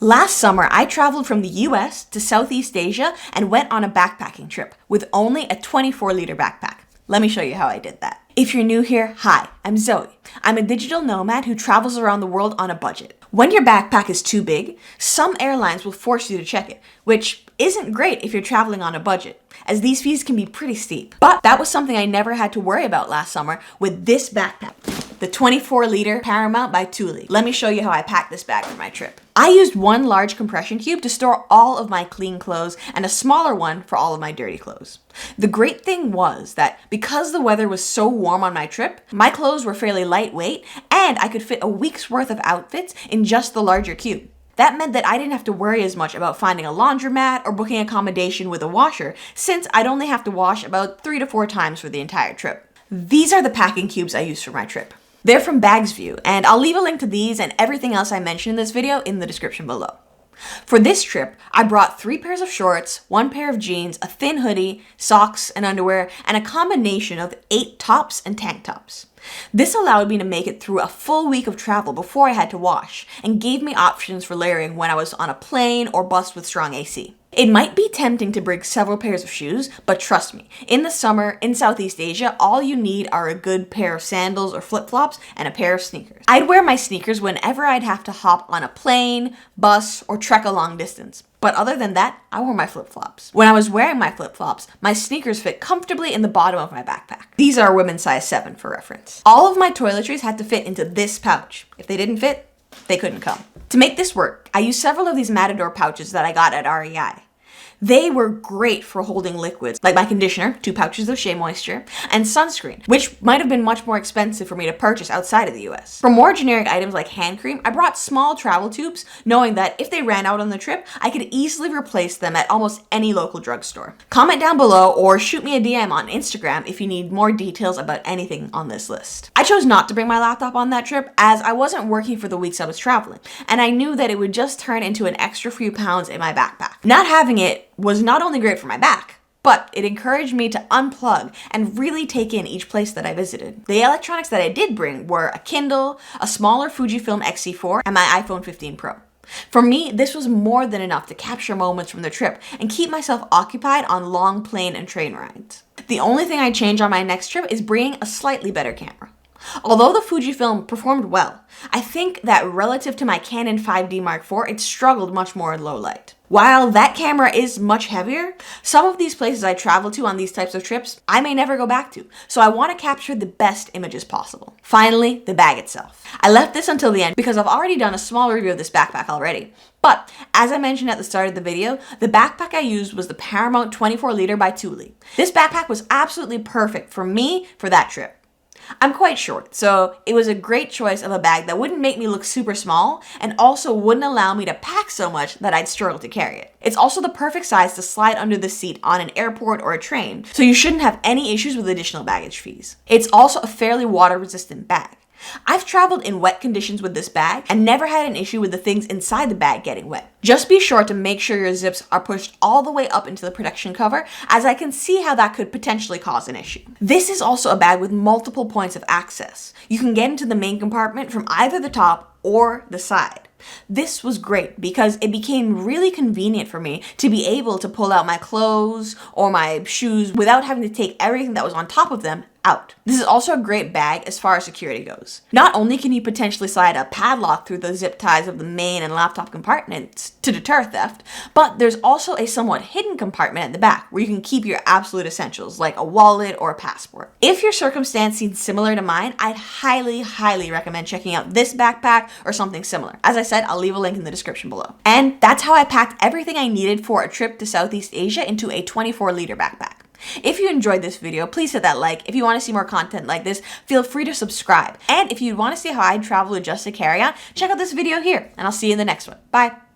Last summer, I traveled from the US to Southeast Asia and went on a backpacking trip with only a 24-liter backpack. Let me show you how I did that. If you're new here, hi, I'm Zoe. I'm a digital nomad who travels around the world on a budget. When your backpack is too big, some airlines will force you to check it, which isn't great if you're traveling on a budget, as these fees can be pretty steep. But that was something I never had to worry about last summer with this backpack, the 24-liter Paramount by Thule. Let me show you how I packed this bag for my trip. I used one large compression cube to store all of my clean clothes and a smaller one for all of my dirty clothes. The great thing was that because the weather was so warm on my trip, my clothes were fairly lightweight and I could fit a week's worth of outfits in just the larger cube. That meant that I didn't have to worry as much about finding a laundromat or booking accommodation with a washer, since I'd only have to wash about 3 to 4 times for the entire trip. These are the packing cubes I used for my trip. They're from Bagsview, and I'll leave a link to these and everything else I mentioned in this video in the description below. For this trip, I brought 3 pairs of shorts, 1 pair of jeans, a thin hoodie, socks and underwear, and a combination of 8 tops and tank tops. This allowed me to make it through a full week of travel before I had to wash, and gave me options for layering when I was on a plane or bus with strong AC. It might be tempting to bring several pairs of shoes, but trust me, in the summer, in Southeast Asia, all you need are a good pair of sandals or flip-flops and a pair of sneakers. I'd wear my sneakers whenever I'd have to hop on a plane, bus, or trek a long distance. But other than that, I wore my flip-flops. When I was wearing my flip-flops, my sneakers fit comfortably in the bottom of my backpack. These are a women's size 7 for reference. All of my toiletries had to fit into this pouch. If they didn't fit, they couldn't come. To make this work, I used several of these Matador pouches that I got at REI. They were great for holding liquids, like my conditioner, 2 pouches of Shea Moisture, and sunscreen, which might have been much more expensive for me to purchase outside of the US. For more generic items like hand cream, I brought small travel tubes, knowing that if they ran out on the trip, I could easily replace them at almost any local drugstore. Comment down below or shoot me a DM on Instagram if you need more details about anything on this list. I chose not to bring my laptop on that trip as I wasn't working for the weeks I was traveling, and I knew that it would just turn into an extra few pounds in my backpack. Not having it was not only great for my back, but it encouraged me to unplug and really take in each place that I visited. The electronics that I did bring were a Kindle, a smaller Fujifilm X-C4, and my iPhone 15 Pro. For me, this was more than enough to capture moments from the trip and keep myself occupied on long plane and train rides. The only thing I change on my next trip is bringing a slightly better camera. Although the Fujifilm performed well, I think that relative to my Canon 5D Mark IV, it struggled much more in low light. While that camera is much heavier, some of these places I travel to on these types of trips, I may never go back to, so I want to capture the best images possible. Finally, the bag itself. I left this until the end because I've already done a small review of this backpack already. But, as I mentioned at the start of the video, the backpack I used was the Paramount 24-liter by Thule. This backpack was absolutely perfect for me for that trip. I'm quite short, so it was a great choice of a bag that wouldn't make me look super small and also wouldn't allow me to pack so much that I'd struggle to carry it. It's also the perfect size to slide under the seat on an airport or a train, so you shouldn't have any issues with additional baggage fees. It's also a fairly water-resistant bag. I've traveled in wet conditions with this bag and never had an issue with the things inside the bag getting wet. Just be sure to make sure your zips are pushed all the way up into the protection cover, as I can see how that could potentially cause an issue. This is also a bag with multiple points of access. You can get into the main compartment from either the top or the side. This was great because it became really convenient for me to be able to pull out my clothes or my shoes without having to take everything that was on top of them out. This is also a great bag as far as security goes. Not only can you potentially slide a padlock through the zip ties of the main and laptop compartments to deter theft, but there's also a somewhat hidden compartment at the back where you can keep your absolute essentials like a wallet or a passport. If your circumstance seems similar to mine, I'd highly recommend checking out this backpack or something similar. As I said, I'll leave a link in the description below. And that's how I packed everything I needed for a trip to Southeast Asia into a 24-liter backpack. If you enjoyed this video, please hit that like. If you want to see more content like this, feel free to subscribe. And if you want to see how I travel with just a carry-on, check out this video here, and I'll see you in the next one. Bye!